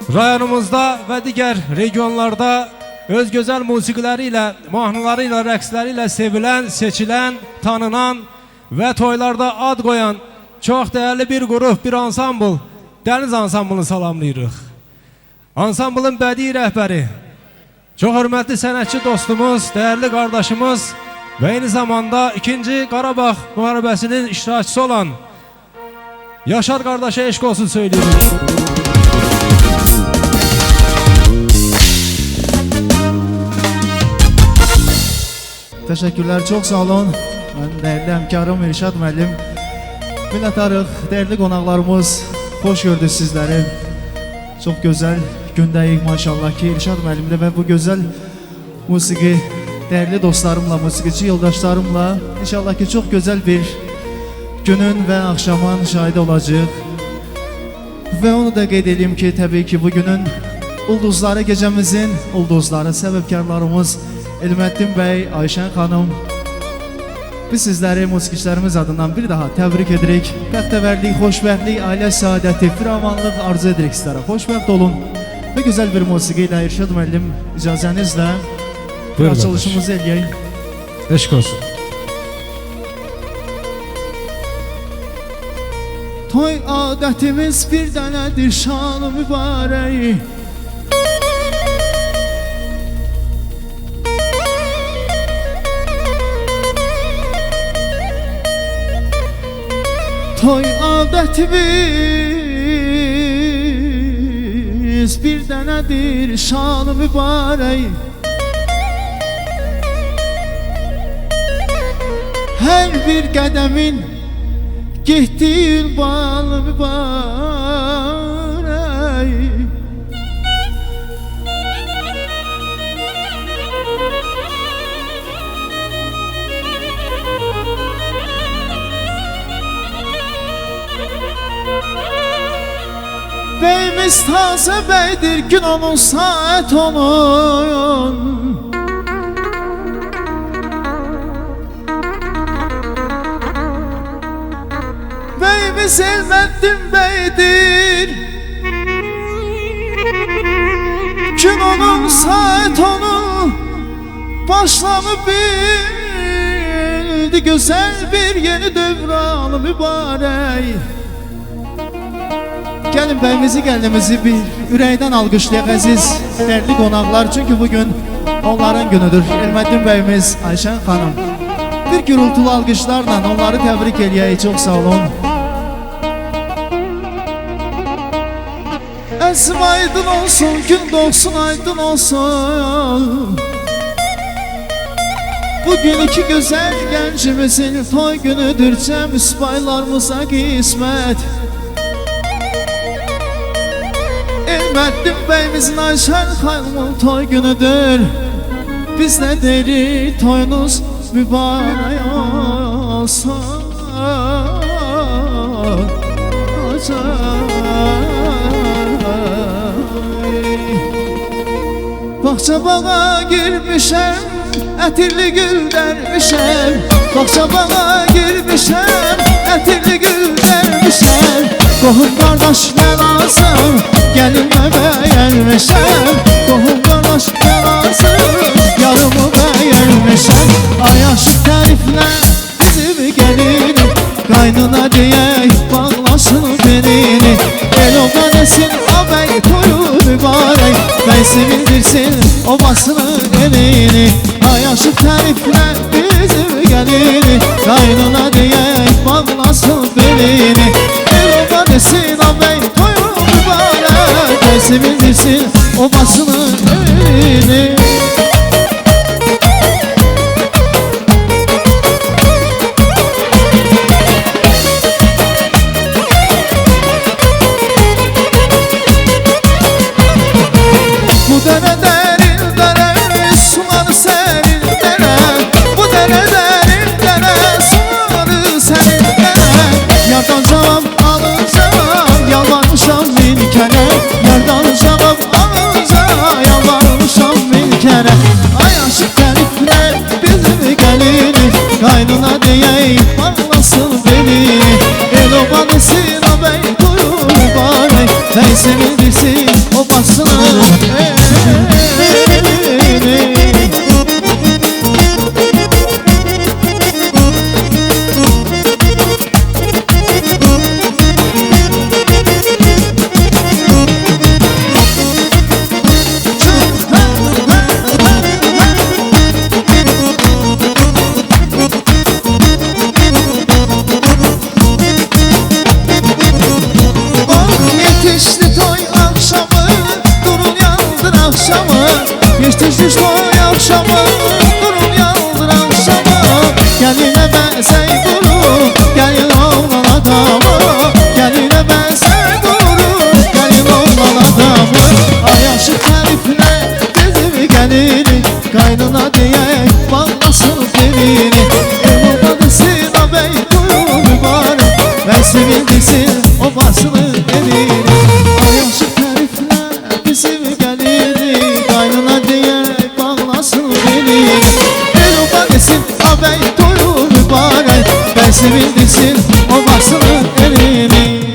Rayonumuzda və digər regionlarda öz gözəl musiqiləri ilə, mahnıları ilə, rəqsləri ilə sevilən, seçilən, tanınan və toylarda ad qoyan çox dəyərli bir qrup, bir ansambl, Dəniz ansamblını salamlayırıq. Ansamblın bədii rəhbəri, çox hörmətli sənətçi dostumuz, dəyərli qardaşımız və eyni zamanda 2-ci Qarabağ müharibəsinin iştirakçısı olan Yaşar qardaşa eşq olsun söyləyirik. Teşekkürler, çok sağ olun. Ben değerli hemkarım İrşad müəllim. Minnətdarıq, değerli qonaqlarımız, hoş gördük sizleri. Çok güzel gündəyik maşallah ki İrşad müəllimlə və bu güzel musiqi, değerli dostlarımla, musiqiçi yoldaşlarımla inşallah ki çok güzel bir günün ve akşamın şahidi olacaq. Ve onu da qeyd edeyim ki tabii ki bugünün ulduzları, gecemizin ulduzları, səbəbkarlarımız Elməddin bəy, Ayşən xanım. Biz sizləri musiqiçilərimiz adından bir daha təbrik edirik. Bəxtəvərlik, xoşbəxtlik, ailə saadəti, firavanlıq arzu edirik sizlərə. Xoşbəxt olun və gözəl bir musiqi ilə İrşad müəllim icazənizlə açılışımızı eləyək. Eşq olsun. Toy adətimiz bir dənədir, şanı mübarək. Toy adətimiz bir dənədir, şanı mübarək. Hər bir qədəmin getdiyi balı mübarək. Beyimiz tazə bəydir, gün onun, saat onun. Beyimiz Elməddin bəydir, gün onun, saat onun. Başlanıb bildi gözəl bir yeni dövranı mübarək. Gəlin bəyimizi, gəlinimizi bir ürəkdən alqışlayaq əziz dəyərli qonaqlar. Çünki bugün onların günüdür. Elməddin bəyimiz, Ayşən xanım. Bir gürültülü alqışlarla onları təbrik eləyək. Çox sağ olun. Əzim aydın olsun, gün doğsun aydın olsun. Bugün iki gözəl gəncimizin toy günüdür. Cəm üsbaylarımıza qismət. Elməddin bəyimizin, Ayşən xanımın toy günüdür. Biz nə deyirik, toyunuz mübarək olsun. Bağça bağa girmişəm, ətirli gül dərmişəm. Bağça bağa girmişəm, ətirli gül dərmişəm. Qohum qardaş nə lazım, gəlinmə bəyənmişəm. Qohum qardaş nə lazım, yarımı bəyənmişəm. Ay aşıq təriflə bizim gəlin, qaynına deyək bağlasın belini. El oba desin, ağabey toyu mübarək. Bəy sevindirsin obasını elini. Ay aşıq təriflə bizim gəlin, qaynına deyək bağlasın belini. El oba desin, ağabey toyu mübarək. Bəy sevindirsin obasını elini. Bu dere derin dere, suları serin dere. Bu dere derin dere, suları serin dere. Yardan cevap alacağım, yalvarmışam bin kere. Yardan cevap alacağım, yalvarmışam bin kere. Ay aşık təriflə bizim gəlini, qaynına deyək bağlasın belini. El oba desin, ağabey toyu mübarək. Bəy sevindirsin gelirdi o basını Yetişmiş toy akşamı, durun yaldır akşamı. Geline ben sey durur, gelin oğlan adamı. Geline ben sey durur, gelin oğlan adamı. Ay aşık herifle gözümü gelini, kaynına diye bağlasın gelini. Emurda desin ağabey duyur mübarek, ben sevindirsin o basılı elini. Ay aşık herifle bizim gelini, kaynına diye bağlasın beni. Eluma desin ağabey doyur mübarek, ben sevindirsin o basılı elini.